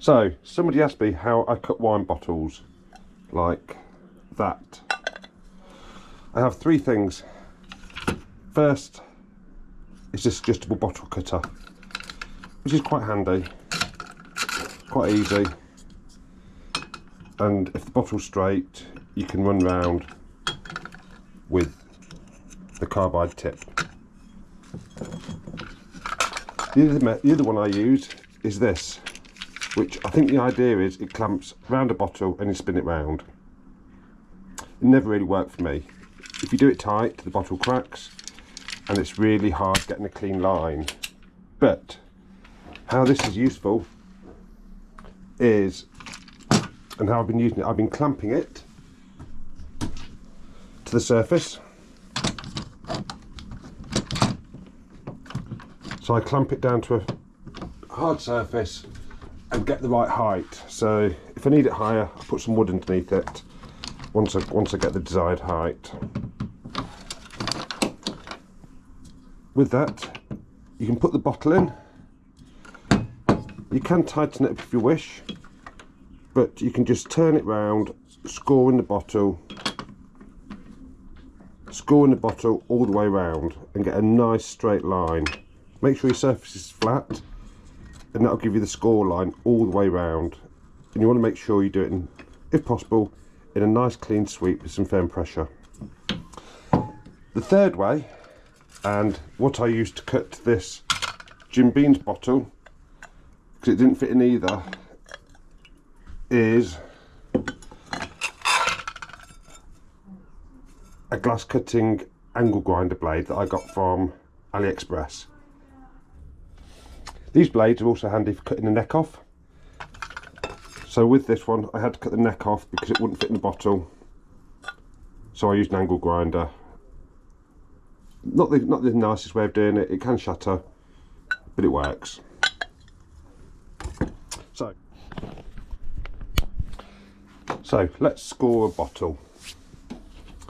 So, somebody asked me how I cut wine bottles like that. I have three things. First is this adjustable bottle cutter, which is quite handy, quite easy, and if the bottle's straight you can run round with the carbide tip. The other one I use is this, which I think the idea is it clamps round a bottle and you spin it round. It never really worked for me. If you do it tight, the bottle cracks and it's really hard getting a clean line. But how this is useful is, and how I've been using it, I've been clamping it to the surface. So I clamp it down to a hard surface and get the right height. So if I need it higher, I put some wood underneath it once I get the desired height. With that, you can put the bottle in. You can tighten it up if you wish, but you can just turn it round, score in the bottle all the way round and get a nice straight line. Make sure your surface is flat, and that'll give you the score line all the way round. And you want to make sure you do it, if possible, in a nice clean sweep with some firm pressure. The third way, and what I used to cut this Jim Beam's bottle, because it didn't fit in either, is a glass cutting angle grinder blade that I got from AliExpress. These blades are also handy for cutting the neck off. So with this one I had to cut the neck off because it wouldn't fit in the bottle, so I used an angle grinder. Not the nicest way of doing it, it can shatter, but it works. So let's score a bottle.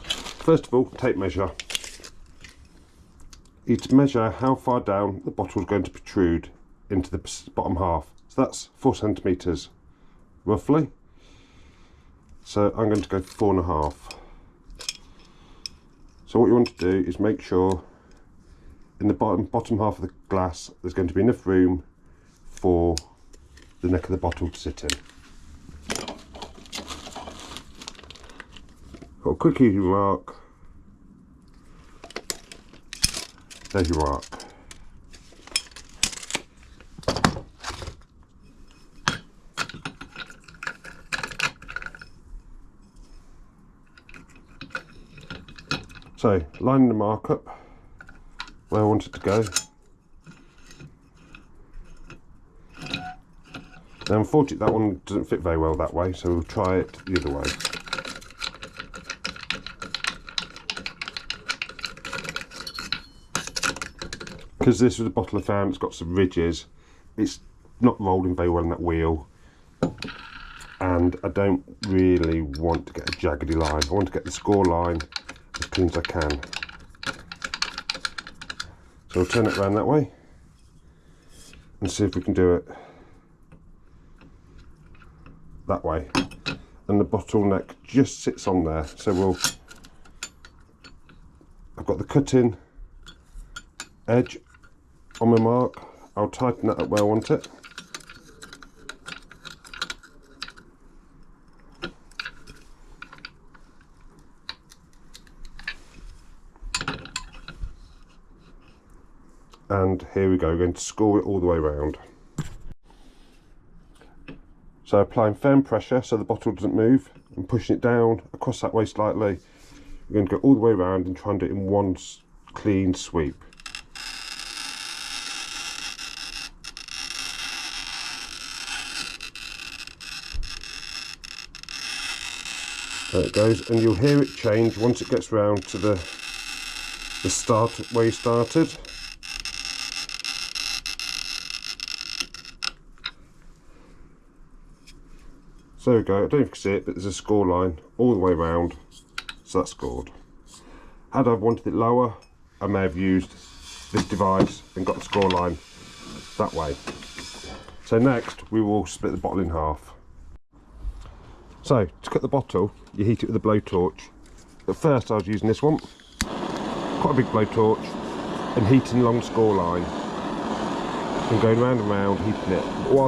First of all, tape measure. You need to measure how far down the bottle is going to protrude into the bottom half. So that's 4 centimetres roughly. So I'm going to go for 4.5. So what you want to do is make sure in the bottom half of the glass there's going to be enough room for the neck of the bottle to sit in. Got a quick easy mark. There's your mark. So, lining the mark up where I want it to go. Now unfortunately that one doesn't fit very well that way, so we'll try it the other way. Because this was a bottle I found, it's got some ridges, it's not rolling very well in that wheel, and I don't really want to get a jaggedy line. I want to get the score line as clean as I can. So I'll turn it around that way and see if we can do it that way. And the bottleneck just sits on there, so I've got the cut-in edge on my mark. I'll tighten that up where I want it. And here we go, we're going to score it all the way around. So applying firm pressure so the bottle doesn't move and pushing it down across that way slightly. We're going to go all the way around and try and do it in one clean sweep. There it goes, and you'll hear it change once it gets round to the start where you started. So there we go, I don't know if you can see it, but there's a score line all the way around, so that's scored. Had I wanted it lower, I may have used this device and got the score line that way. So next we will split the bottle in half. So to cut the bottle, you heat it with a blowtorch. At first I was using this one, quite a big blowtorch, and heating along the score line and going round and round heating it. But what I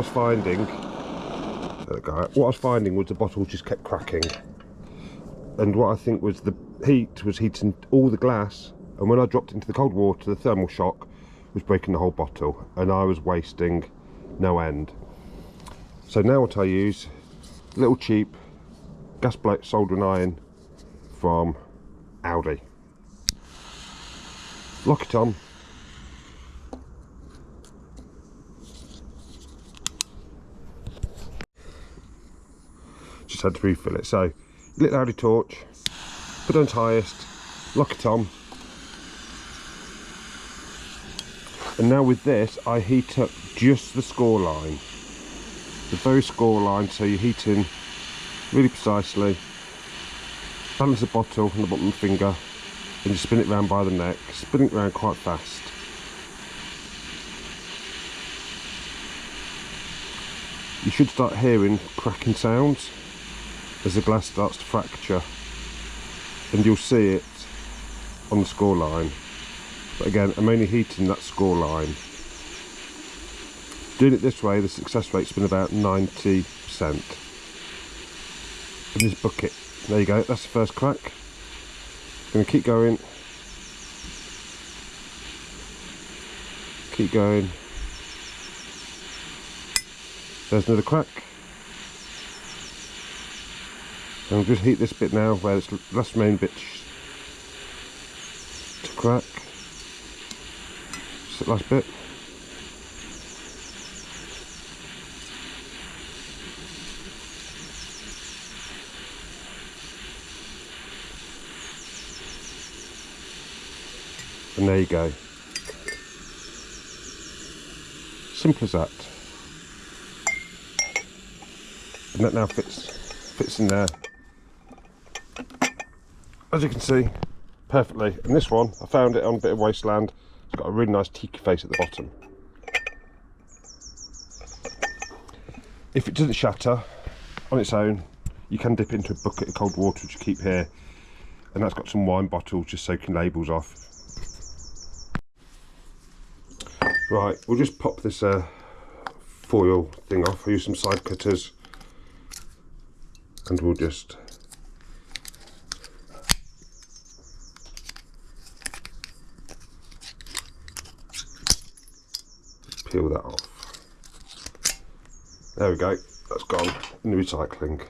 was finding was the bottle just kept cracking, and what I think was the heat was heating all the glass, and when I dropped into the cold water the thermal shock was breaking the whole bottle and I was wasting no end. So now what I use, a little cheap gas plate soldering iron from Aldi. Lock it on. Just had to refill it. So lit the Aldi torch, put it on highest, lock it on. And now with this I heat up just the score line, the very score line, so you're heating really precisely. Balance the bottle on the bottom of the finger and just spin it round by the neck, spin it round quite fast. You should start hearing cracking sounds as the glass starts to fracture, and you'll see it on the score line. But again, I'm only heating that score line. Doing it this way, the success rate's been about 90%. In this bucket, there you go, that's the first crack. Going to keep going. Keep going. There's another crack. And I'll just heat this bit now where this last main bit to crack. Just the last bit. And there you go. Simple as that. And that now fits in there, as you can see, perfectly. And this one, I found it on a bit of wasteland. It's got a really nice teak face at the bottom. If it doesn't shatter on its own, you can dip into a bucket of cold water, which you keep here, and that's got some wine bottles just soaking labels off. Right, we'll just pop this foil thing off. I'll use some side cutters and we'll just peel that off. There we go, that's gone in the recycling.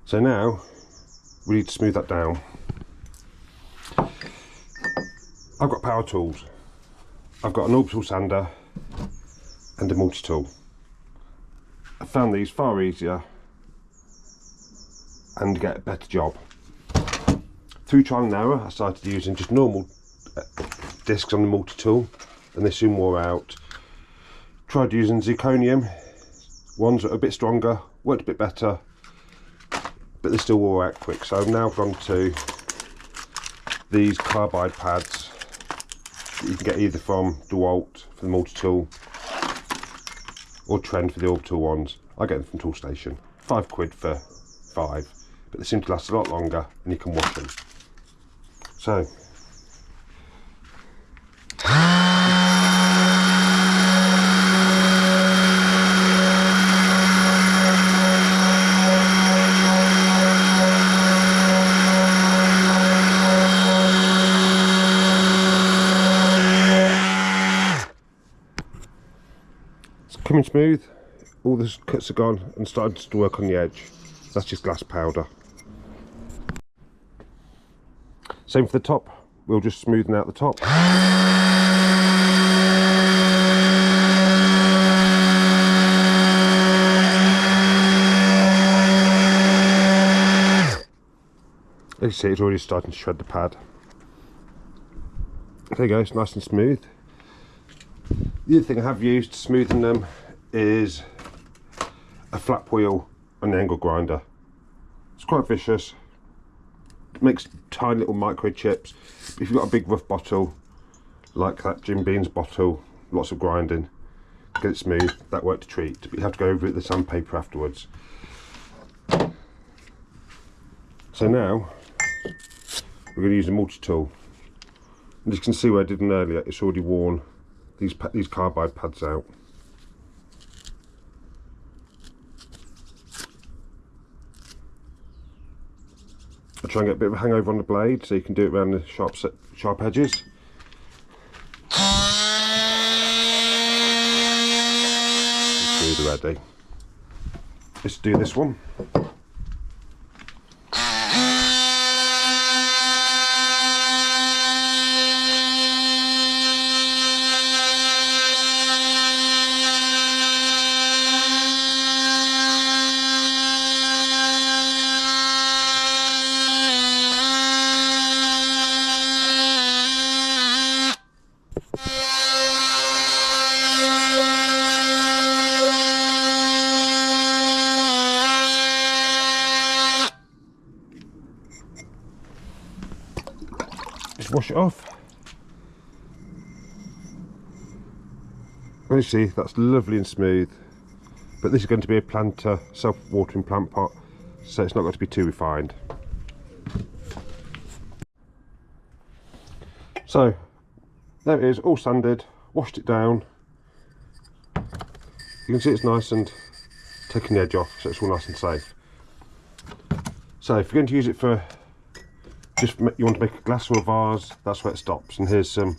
So now we need to smooth that down. I've got power tools. I've got an orbital sander and a multi-tool. I found these far easier and get a better job. Through trial and error, I started using just normal discs on the multi-tool, and they soon wore out. Tried using zirconium ones that are a bit stronger, worked a bit better, but they still wore out quick. So I've now gone to these carbide pads that you can get either from DeWalt for the multi-tool or Trend for the orbital ones. I get them from Tool Station. £5 for 5, but they seem to last a lot longer and you can wash them. So coming smooth, all the cuts are gone and starting to work on the edge. That's just glass powder. Same for the top, we'll just smoothen out the top. As you see, it's already starting to shred the pad. There you go, it's nice and smooth. The other thing I have used to smoothen them is a flap wheel and an angle grinder. It's quite vicious, it makes tiny little micro chips. If you've got a big rough bottle like that Jim Beam's bottle, lots of grinding, get it smooth, that won't treat, but you have to go over it with the sandpaper afterwards. So now we're going to use a multi-tool. And as you can see where I did one earlier, it's already worn these carbide pads out. I try and get a bit of a hangover on the blade so you can do it around the sharp edges. Screws are ready. Let's do this one. Just wash it off. As you see, that's lovely and smooth, but this is going to be a planter, self-watering plant pot, so it's not going to be too refined. So there it is, all sanded, washed it down. You can see it's nice and taking the edge off, so it's all nice and safe. So if you're going to use it for you want to make a glass or a vase, that's where it stops. And here's some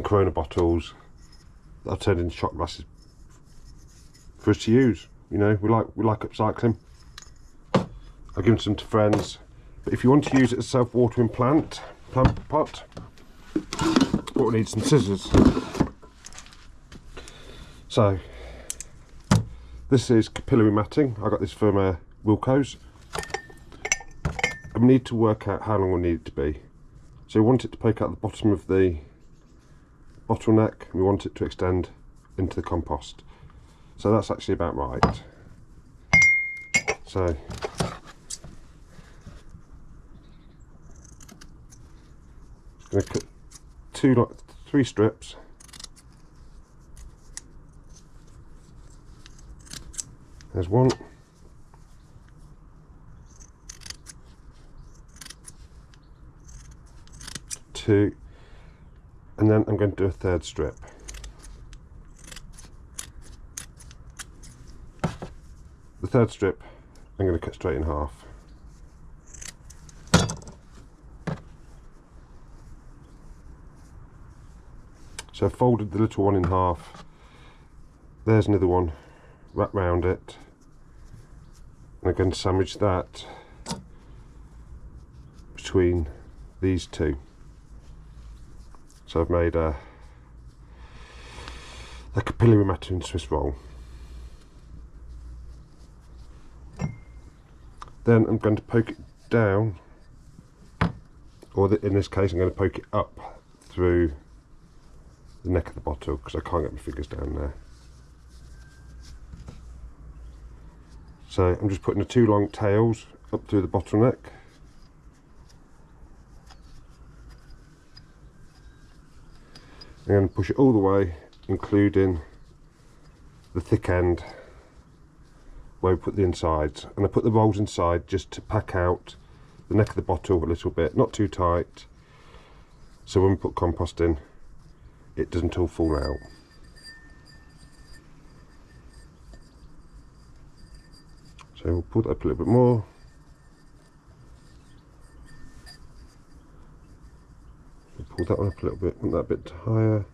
Corona bottles that I've turned into shot glasses for us to use. You know, we like upcycling. I've given some to friends, but if you want to use it as a self-watering plant pot, we'll need some scissors. So this is capillary matting. I got this from Wilco's. And we need to work out how long we need it to be. So we want it to poke out the bottom of the bottleneck, and we want it to extend into the compost. So that's actually about right. So I'm going to cut 3 strips. There's one. 2, and then I'm going to do a 3rd strip. The 3rd strip I'm going to cut straight in half. So I've folded the little one in half. There's another one, wrap round it, and I'm going to sandwich that between these two. So I've made a capillary matting Swiss roll. Then I'm going to poke it down, or in this case I'm going to poke it up through the neck of the bottle because I can't get my fingers down there. So I'm just putting the 2 long tails up through the bottleneck. I'm going to push it all the way, including the thick end where we put the insides. And I put the rolls inside just to pack out the neck of the bottle a little bit, not too tight, so when we put compost in, it doesn't all fall out. So we'll pull that up a little bit more. Pull that one up a little bit, want that a bit higher.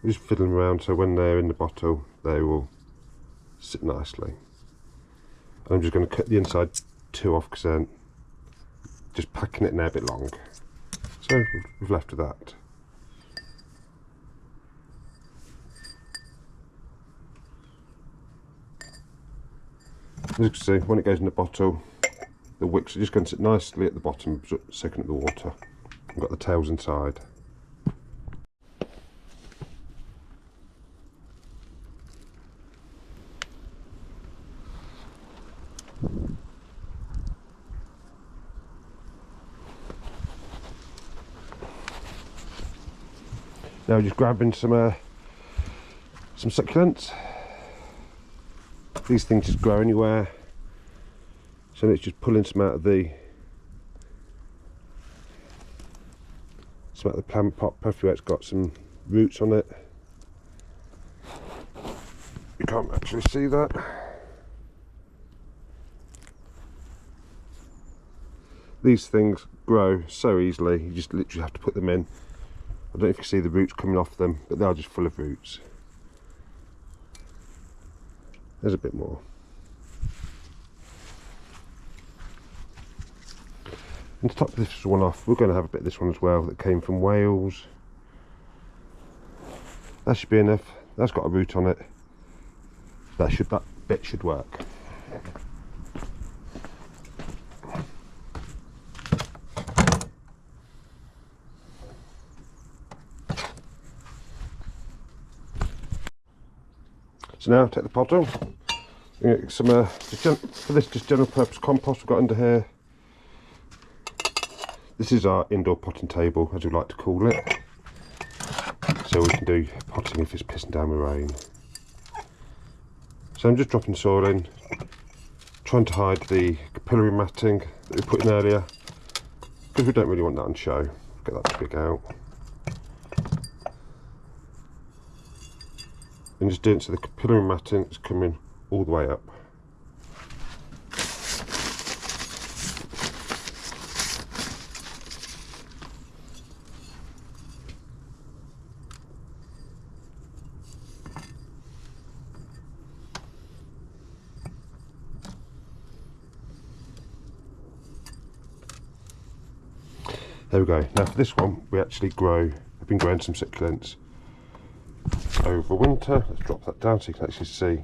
Just fiddling around so when they're in the bottle they will sit nicely. And I'm just going to cut the inside 2 off because then just packing it in there a bit long. So we've left with that. As you can see, when it goes in the bottle, the wicks are just going to sit nicely at the bottom, soaking up the water. I've got the tails inside. Now just grabbing some succulents. These things just grow anywhere, so it's just pulling some out of the plant pot, preferably where it's got some roots on it. You can't actually see that. These things grow so easily, you just literally have to put them in. I don't know if you can see the roots coming off them, but they are just full of roots. There's a bit more. And to top this one off, we're going to have a bit of this one as well that came from Wales. That should be enough. That's got a root on it. That bit should work. So now take the pot on. Get some for this just general purpose compost we've got under here. This is our indoor potting table, as we like to call it. So we can do potting if it's pissing down with rain. So I'm just dropping soil in, trying to hide the capillary matting that we put in earlier, because we don't really want that on show. Get that twig out. And just doing it so the capillary matting is coming all the way up. There we go. Now for this one, we actually I've been growing some succulents over winter. Let's drop that down so you can actually see.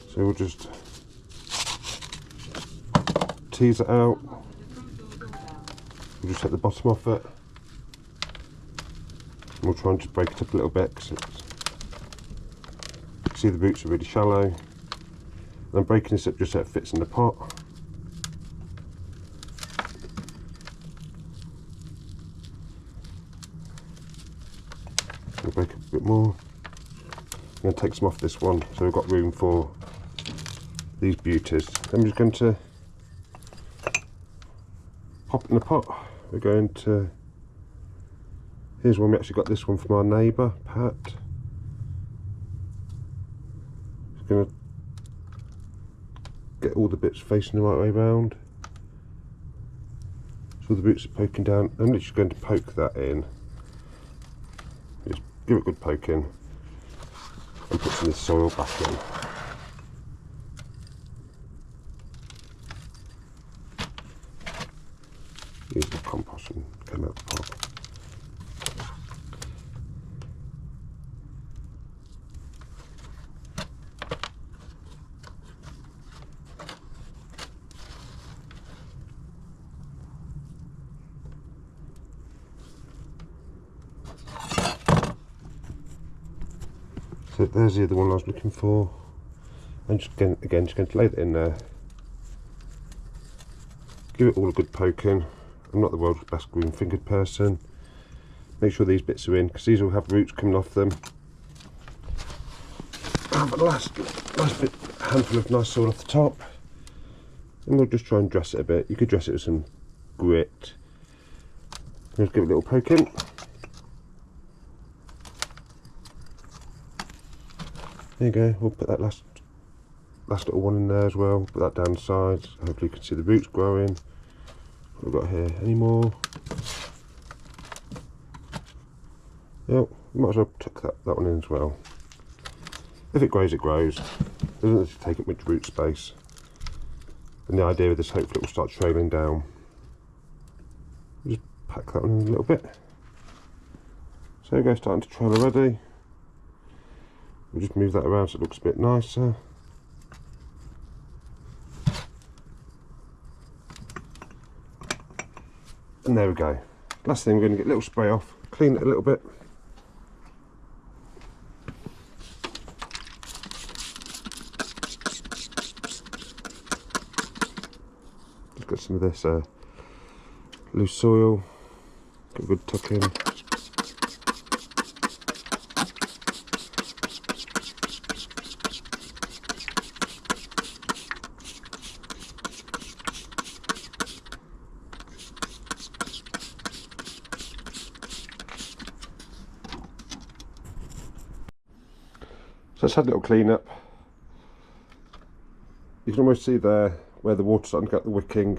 So we'll just tease it out. We'll just take the bottom off it. And we'll try and just break it up a little bit, because see the roots are really shallow. And I'm breaking this up just so it fits in the pot. We'll break it a bit more. I'm going to take some off this one, so we've got room for these beauties. I'm just going to pop it in the pot. We're going to, here's one, we actually got this one from our neighbour, Pat. Just going to get all the bits facing the right way round. So the roots are poking down. I'm literally going to poke that in. Just give it a good poke in. And put some of this soil back in. Use the compost and come out the pot. So there's the other one I was looking for. I'm just going to lay that in there. Give it all a good poke in. I'm not the world's best green fingered person. Make sure these bits are in, because these will have roots coming off them. Have a last bit, handful of nice soil off the top. And we'll just try and dress it a bit. You could dress it with some grit. Just give it a little poke in. There you go, we'll put that last little one in there as well, put that down the sides. Hopefully you can see the roots growing. What have we got here? Any more? Yep, might as well tuck that one in as well. If it grows, it grows. It doesn't actually take up much root space. And the idea of this, hopefully it will start trailing down. Just pack that one in a little bit. So there we go, starting to trail already. We'll just move that around so it looks a bit nicer. And there we go. Last thing, we're going to get a little spray off, clean it a little bit. Just got some of this loose soil. Give a good tuck in. So let's have a little clean up. You can almost see there where the water's starting to get the wicking.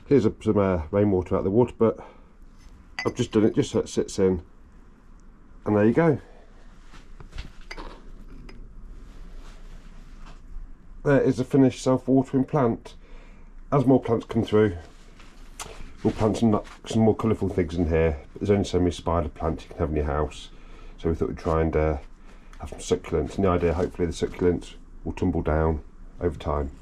Here's some rainwater out of the water, but I've just done it just so it sits in, and there you go. There is a finished self-watering plant. As more plants come through, we'll plant some more colourful things in here, but there's only so many spider plants you can have in your house, so we thought we'd try and have some succulents, and the idea hopefully the succulents will tumble down over time.